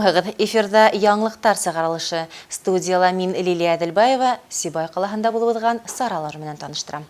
Саламығығыд, эфирда яңлықтар сығарылышы. Студияла мин Лилия Әділбаева, Сибай қалағында болуыдыған саралар менен таныштырам.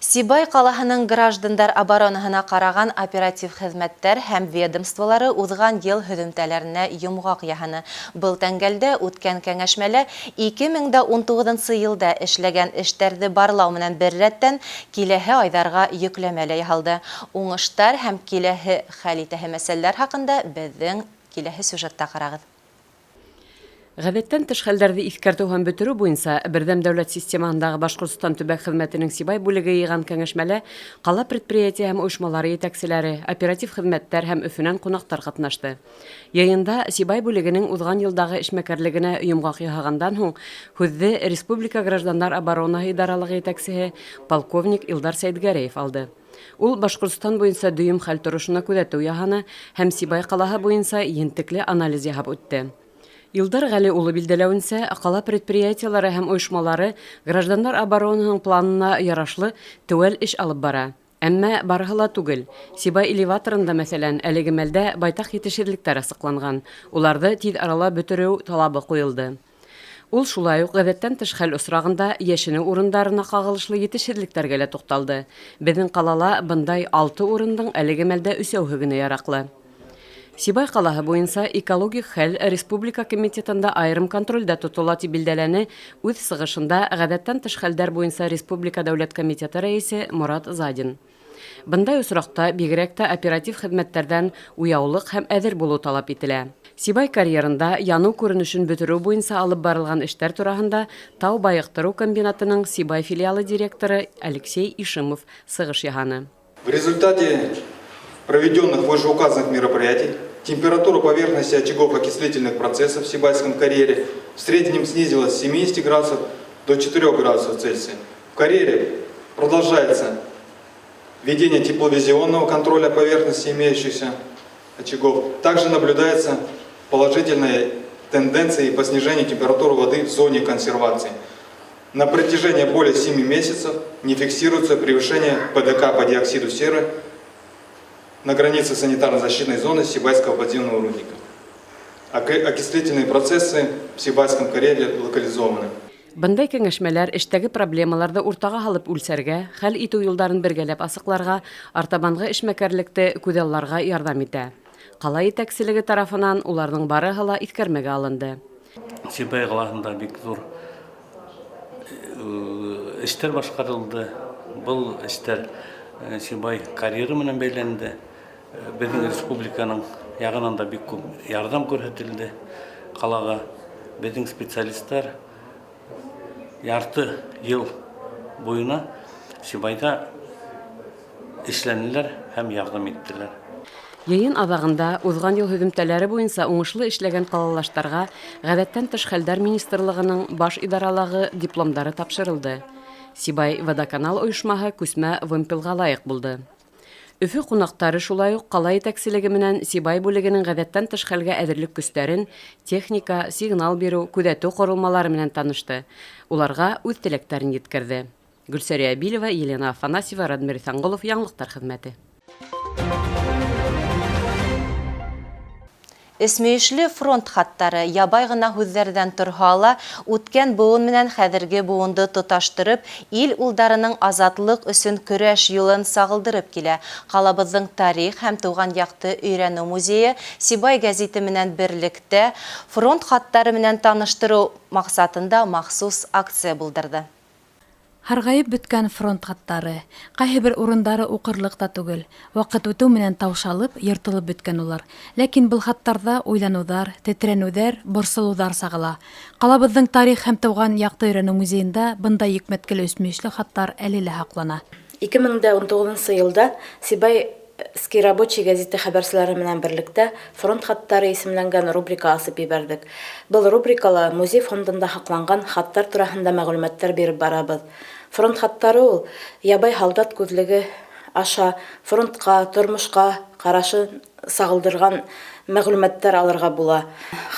Сибай қалаһының граждандар оборонаһына қараған оператив хезмәттәр һәм ведомстволары узган ел һөҙөмтәләренә йомғаҡ яһаны. Был тәңгәлдә үткән кәңәшмәлә 2019 йылда эшләгән эштәрҙе барлау менән бер рәттән киләһе айҙарға йөкләмәлә яһалды. Уңыштар һәм киләһе хәл итәһе мәсьәләләр хаҡында беҙҙең киләһе сюжетта ҡарағыҙ. Ғәҙәттән тыш хәлдәрҙе иҫкәртеү һәм бөтөрөү буйынса Берҙәм дәүләт системаһындағы Башҡортостан төбәк хеҙмәтенең Сибай бүлеге йыйған кәңәшмәлә ҡала предприятие һәм ойошмалары етәкселәре, оператив хеҙмәттәр һәм Өфөнән ҡунаҡтар ҡатнашты. Йыйында Сибай бүлегенең уҙған йылдағы эшмәкәрлегенә йомғаҡ яһағандан һуң һүҙҙе Республика граждандар оборонаһы идаралығы етәксеһе полковник Илдар Сәйетгәрәев алды. Ул Башҡортостан буйынса дөйөм хәл торошона күҙәтеү яһаны һәм Сибай ҡалаһы буйынса ентекле анализ яһап үтте. Илдар Ғәли улы билдәләүенсә, ҡала предприятиелары һәм ойошмалары граждандар оборонаһының планына ярашлы теүәл эш алып бара. Әммә барыһы ла түгел. Сибай элеваторында, мәсәлән, әлеге мәлдә байтаҡ етешһеҙлектәр асыҡланған. Уларҙы тиҙ арала бөтөрөү талабы ҡуйылды. Ул шулай уҡ ғәҙәттән тыш хәл осрағында йәшенеү урындарына ҡағылышлы етешһеҙлектәргә лә туҡталды. Беҙҙең ҡалала бындай 6 урындың әлеге мәлдә 3-һе генә яраҡлы. Сибай ҡалаһы буйынса экологик хәл республика комитетында айырым контролдә тотола тип билдәләне үҙ сығышында ғәҙәттән тыш хәлдәр буйынса республика дәүләт комитеты рәйесе Морат Задин. Бындай осраҡта бигерәк тә оператив хеҙмәттәрҙән уяулыҡ һәм әҙер булыу талап ителә. Сибай карьерында яныу күренешен бөтөрөү буйынса алып барылған эштәр тураһында Тау байыҡтырыу комбинатының Сибай филиалы директоры Алексей Ишимов сығыш яһаны. В результате проведенных вышеуказанных мероприятий температура поверхности очагов окислительных процессов в Сибайском карьере в среднем снизилась с 70 градусов до 4 градусов Цельсия. В карьере продолжается ведение тепловизионного контроля поверхности имеющихся очагов. Также наблюдается положительная тенденция по снижению температуры воды в зоне консервации. На протяжении более 7 месяцев не фиксируется превышение ПДК по диоксиду серы на границе санитарно-защитной зоны Сибайского подземного рудника. Окислительные процессы в Сибайском карьере локализованы. Бындай кәңәшмәләр эштәге проблемаларҙы уртаға һалып үлсәргә, хәл итеү юлдарын бергәләп асыҡларға, артабанғы эшмәкәрлекте күҙалларға ярҙам итә. Ҡала етәкселеге тарафынан уларҙың барыһы ла иҫкәрмәгә алынды. Сибай ҡалаһында бик ҙур эштәр башҡарылды. Был эштәр Сибай карьеры менән бәйләнде. Беҙҙең республиканың яғынан да бик күп ярҙам күрһәтелде ҡалаға. Беҙҙең специалистар ярты йыл буйына Сибайҙа эшләнеләр һәм ярҙам иттеләр. Йыйын аҙағында уҙған йыл һөҙөмтәләре буйынса уңышлы эшләгән ҡалалаштарға ғәҙәттән тыш хәлдәр министрлығының баш идаралағы дипломдары тапшырылды. Сибай водоканал ойошмаһы күсмә вымпелға лайыҡ булды. Өфө ҡунаҡтары шулай уҡ ҡала етәкселеге менән Сибай бүлегенең ғәҙәттән тыш хәлгә әҙерлек көстәрен, техника, сигнал биреү, күҙәтеү ҡоролмалары менән танышты. Уларға үҙ теләктәрен еткерҙе. Гөлсәрия Билева, Елена Афанасьева, Радмир Ithangolov, Яңлыҡтар хеҙмәте. Эсмөйөшлө фронт хаттары ябай ғына һүҙҙәрҙән торһа ла, үткән быуын менән хәҙерге быуынды тоташтырып, ил улдарының азатлыҡ өсөн көрәш юлын сағылдырып килә. Ҡалабыҙҙың тарих һәм тыуған яҡты өйрәнеү музейы Сибай гәзите менән берлектә фронт хаттары менән таныштырыу маҡсатында махсус акция булдырҙы. Һарғайып бөткән фронт хаттары, ҡайһы бер урындары уҡырлыҡ та түгел, ваҡыт үтеү менән таушалып, йыртылып бөткән улар. Ләкин был хаттарҙа уйланыуҙар, тетрәнеүҙәр, борсолоуҙар сағыла. Ҡалабыҙҙың тарих һәм тыуған яҡты өйрәнеү музейында бындай йөкмәткеле өсмөйөшлө хаттар әле лә һаҡлана. 2019 йылда Сибай «Ский рабочий» гәзите хәбәрселәре менән берлектә фронт хаттары исемләнгән рубрика асып ебәрҙек. Был рубрикала музей фондында һаҡланған хаттар тураһында мәғлүмәттәр биреп барабыҙ. Фронт хаттары ул ябай һалдат күҙлеге аша фронтҡа, тормошҡа ҡарашы сағылдырған мәғлүмәттәр алырға була.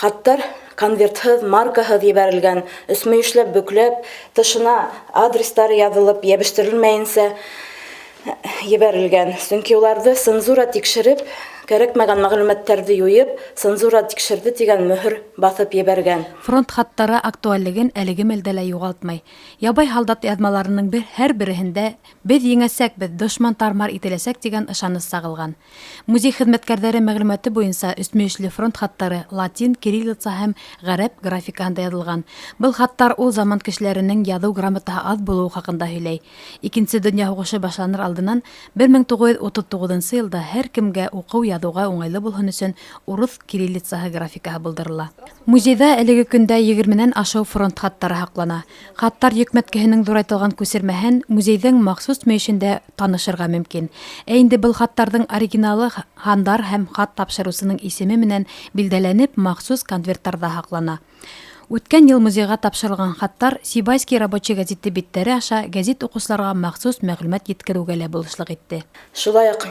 Хаттар конвертһыҙ, маркаһыҙ ебәрелгән, өсмөйөшләп, бөкләп, тышына адрестары яҙылып, йәбештерелмәйенсә ебәрелгән. Сөнки уларҙы цензура тикшереп, кәрәкмәгән мәгълүматтарҙы юйып, цензура тикшерде дигән мөһөр баҫып ебәргән. Фронт хаттары актуальлеген әлеге мәлдә лә юғалтмай. Ябай һалдат яҙмаларының һәр береһендә «Беҙ еңәсәкбеҙ, дошман тармар ителәсәк» дигән ышаныс сағылған. Музей хеҙмәткәрҙәре мәғлүмәте буйынса өсмөйөшлө фронт хаттары латин, кириллица һәм ғәрәп графикаһында яҙылған. Был хаттар ул заман кешеләренең яҙыу грамотаһы аҙ булыуы хаҡында һөйләй. Икенсе донъя һуғышы башланыр алдынан 1939 йылда һәр кемгә уҡыу яҙыуға уңайлы булһын өсөн урыҫ кириллицаһы графикаһы булдырыла. Музейҙа әлеге көндә 20-нән ашыу фронт хаттары һаҡлана. Хаттар йөкмәткеһенең ҙурайтылған күсермәһен музейҙың махсус мөйөшөндә танышырға мөмкин. Ә инде был хаттарҙың оригиналы һандар һәм хат тапшырыусының исеме менән билдәләнеп махсус конверттарҙа һаҡлана. Үткән йыл музейға тапшырылған хаттар Сибайский рабочий газеты биттәре аша гәзит уҡыусыларға махсус мәғлүмәт еткереүгә лә булышлыҡ итте. Шулай уҡ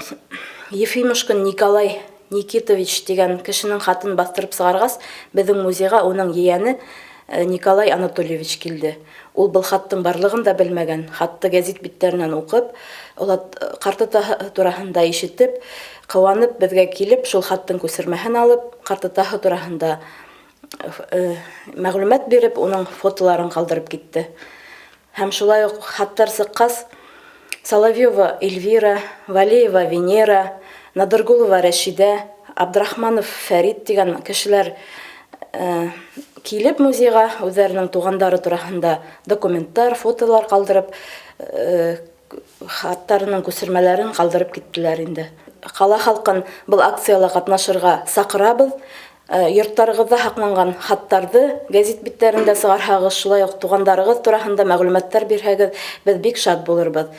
Ефимушкин Николай Никитович дигән кешенең хатын баҫтырып сығарғас, беҙҙең музейға уның ейәне Николай Анатольевич килде. Ул был хаттың барлығын да белмәгән. Хатты гәзит биттәренән уҡып, ҡартатаһы тураһында ишетеп, ҡыуанып беҙгә килеп, шул хаттың күсермәһен алып, ҡартатаһы тураһында мәғлүмәт биреп, уның фотоларын ҡалдырып китте. Һәм шулай уҡ хаттар сыҡҡас, Соловьева Эльвира, Валеева Венера, Надыргулова Рәшидә, Абдрахманов Фәрит дигән кешеләр килеп музейға үҙҙәренең туғандары тураһында документтар, фотолар ҡалдырып, хаттарының күсермәләрен ҡалдырып киттеләр инде. Ҡала халҡын был акцияла ҡатнашырға саҡырабыҙ. Йорттарығыҙҙа һаҡланған хаттарҙы гәзит биттәрендә сығарһағыҙ, шулай уҡ туғандарығыҙ тураһында мәғлүмәттәр бирһәгеҙ, беҙ бик шат булырбыҙ.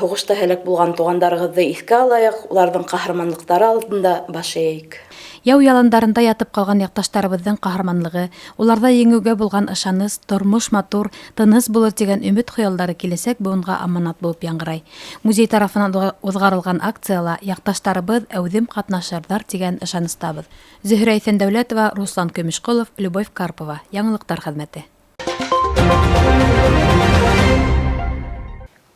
Һуғышта һәләк булған туғандарығыҙҙы иҫкә алайыҡ, уларҙың ҡаһарманлыҡтары алдында баш эйәйек. Яу яландарында ятып ҡалған яҡташтарыбыҙҙың ҡаһарманлығы, уларҙа еңеүгә булған ышаныс, тормош матур, тыныс булыр тигән өмөт хыялдары киләсәк быуынға аманат булып яңғырай. Музей тарафынан уҙғарылған акцияла яҡташтарыбыҙ әүҙем ҡатнашырҙар тигән ышаныстабыҙ. Зөһрә Иҫәндәүләтова, Руслан Көмөшҡолов, Любовь Карпова. Яңылыҡтар хеҙмәте.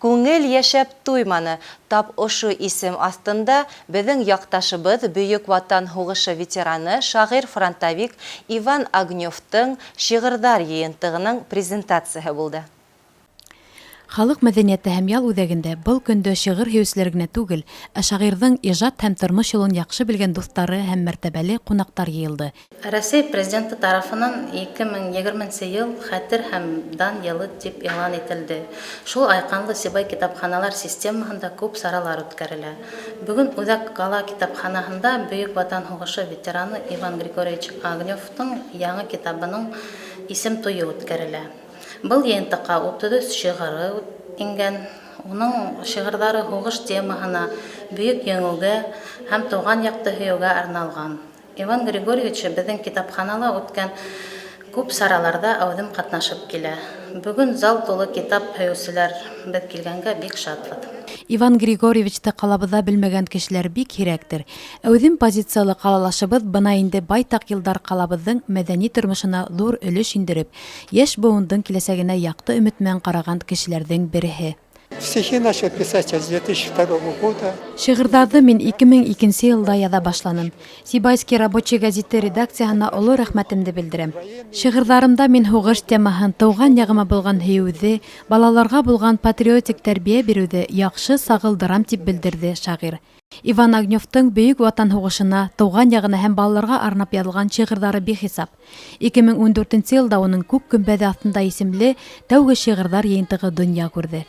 Күңел йәшәп туйманы. Тап ошо исем астында беҙҙең яҡташыбыҙ Бөйөк Ватан һуғышы ветераны, шағир-фронтовик Иван Огневтың шиғырҙар йыйынтығының презентацияһы булды. Халыҡ мәҙәниәте һәм ял үҙәгендә был көндө шиғыр һөйөүселәр генә түгел, ә шағирҙың ижад һәм тормош юлын яҡшы белгән дуҫтары һәм мәртәбәле ҡунаҡтар йыйылды. Рәсәй президенты тарафынан 2020 йыл хәтер һәм дан йылы тип иғлан ителде. Шул айҡанлы Сибай китапханалар системаһында күп саралар үткәрелә. Бөгөн Үҙәк ҡала китапханаһында Бөйөк Ватан һуғышы ветераны Иван Григорьевич Огневтың яңы китабының исем туйы үткәрелә. Был йыйынтыҡа 33 шиғыры ингән. Уның шиғырҙары һуғыш темаһына, бөйөк еңеүгә һәм тыуған яҡты һөйөүгә арналған. Иван Григорьевич беҙҙең китапханала үткән күп сараларҙа әүҙем ҡатнашып килә. Бөгөн зал тулы китап һөйөүселәр, беҙ килгәнгә бик шатбыҙ. Иван Григорьевичты ҡалабыҙҙа белмәгән кешеләр бик һирәктер. Әүҙем позициялы ҡалалашыбыҙ бына инде байтаҡ йылдар ҡалабыҙҙың мәҙәни тормошона ҙур өлөш индереп, йәш быуындың киләсәгенә яҡты өмөт менән ҡараған кешеләрҙең береһе. Стихи начал писать с 2002 года. Шиғырҙарҙы мин 2002 йылда яҙа башланым. Сибайский рабочий газеты редакцияһына оло рәхмәтемде белдерәм. Шиғырҙарымда мин һуғыш темаһын, тыуған яғыма булған һөйөүҙе, балаларға булған патриотик тәрбиә биреүҙе яҡшы сағылдырам тип белдерҙе шағир. Иван Огневтың Бөйөк Ватан һуғышына, тыуған яғына һәм балаларға арнап яҙылған шиғырҙары бихисап. 2014 йылда уның Күк көмбәҙе аҫтында исемле тәүге шиғырҙар йыйынтығы донъя күрҙе.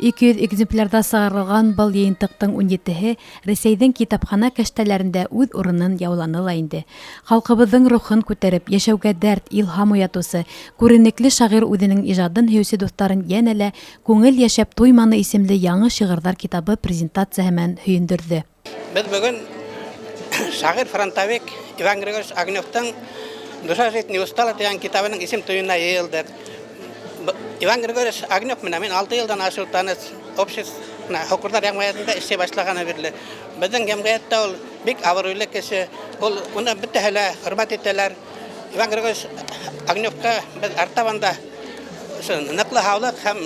200 экземплярҙа сығарылған был йыйынтыҡтың 17-һе Рәсәйҙең китапхана кәштәләрендә үҙ урынын яуланы ла инде. Халҡыбыҙҙың рухын күтәреп, йәшәүгә дәрт, илһам уятыусы, күренекле шағир үҙенең ижадын һөйөүсе дуҫтарын йәнә лә «Күңел йәшәп туйманы» исемле яңы шиғырҙар китабы презентацияһы менән һөйөндөрҙө. Беҙ бөгөн шағир-фронтовик Иван Григорьевич Огневтың «Душа жить не устала» дигән китабының исем туйына йыйылдык. Иван Григорьевич Огнев менән мин 6 йылдан ашыу таныс общество һуҡырҙар йәмғиәтендә эшләй башлағаны бирле. Беҙҙең йәмғиәттә ул бик абруйлы кеше. Уны бөтәһе лә хөрмәт итәләр. Иван Григорьевич Огневка беҙ артабанда ныҡлы һаулыҡ һәм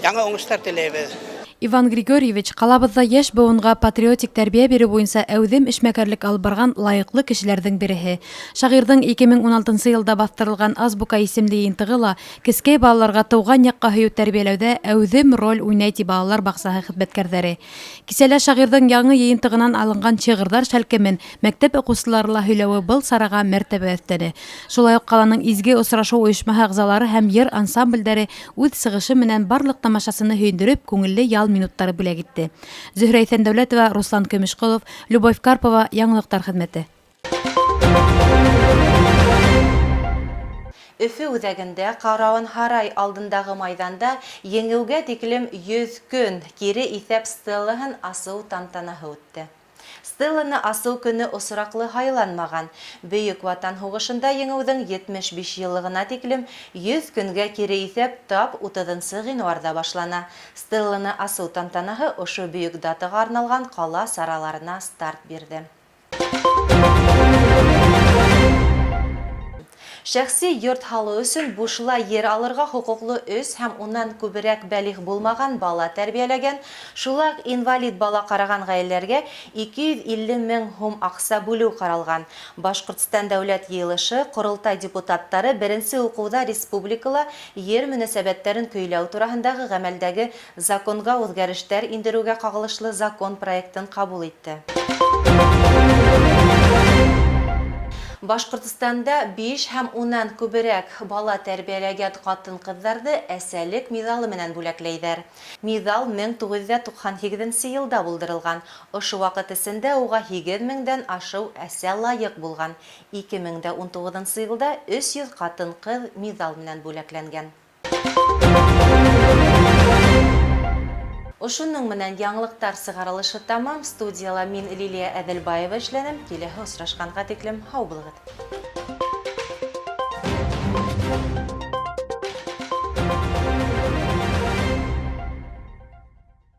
яңы уңыштар теләйбеҙ. Иван Григорьевич ҡалабыҙҙа йәш быуынға патриотик тәрбиә биреү буйынса әүҙем эшмәкәрлек алып барған лайыҡлы кешеләрҙең береһе. Шағирҙың 2016 йылда баҫтырылған азбука исемле йыйынтығы ла кескәй балаларға тыуған яҡҡа һөйөү тәрбиәләүҙә әүҙем роль уйнай ти балалар баҡсаһы хеҙмәткәрҙәре. Кисәлә шағирҙың яңы йыйынтығынан алынған шиғырҙар шәлкемен мәктәп уҡыусылары ла һөйләүе был сараға мәртәбә өҫтәне. Шулай уҡ ҡаланың изге осрашыу ойошмаһы ағзалары һәм йыр ансамблдәре үҙ сығышы менән барлыҡ тамашасыны һөйөндөрөп, күңелле ял минуттары бүләк итте. Зөһрә Иҫәндәүләтова, Руслан Көмөшҡолов, Любовь Карпова, Яңылыҡтар хеҙмәте. Өфө үҙәгендә Ҡарауын һарай алдындағы майҙанда еңеүгә тиклем 100 көн кире иҫәп стеллаһын асыу тантанаһы үтте. Стелланы асыу көне осраҡлы һайланмаған. Бөйөк Ватан һуғышында еңеүҙең 75 йыллығына тиклем 100 көнгә кире иҫәп тап 30 ғинуарҙа башлана. Стелланы асыу тантанаһы ошо бөйөк датаға арналған ҡала сараларына старт бирҙе. Шәхси йорт һалыу өсөн бушлай ер алырға хоҡуҡлы 3 һәм унан күберәк бәлиғ булмаған бала тәрбиәләгән, шулай инвалид бала ҡараған ғаиләләргә 250 мең һум аҡса бүлеү ҡаралған. Башҡортостан дәүләт йыйылышы ҡоролтай депутаттары беренсе уҡыуҙа республикала ер мөнәсәбәттәрен көйләү тураһындағы ғәмәлдәге законға үҙгәрештәр индереүгә ҡағылышлы закон проектын ҡабул итте. Башҡортостанда 5 һәм унан күберәк бала тәрбиәләгән ҡатын-ҡыҙҙарҙы әсәлек миҙалы менән бүләкләйҙәр. Миҙал 1998 йылда булдырылған. Ошо ваҡыт эсендә уға 8 меңдән ашыу әсә лайыҡ булған. 2019 йылда 300 ҡатын-ҡыҙ миҙал менән бүләкләнгән. Ошоноң менән яңылыҡтар сығарылышы тамам. Студияла мин Лилия Әҙелбаева эшләнем. Киләһе осрашҡанға тиклем һау булығыҙ.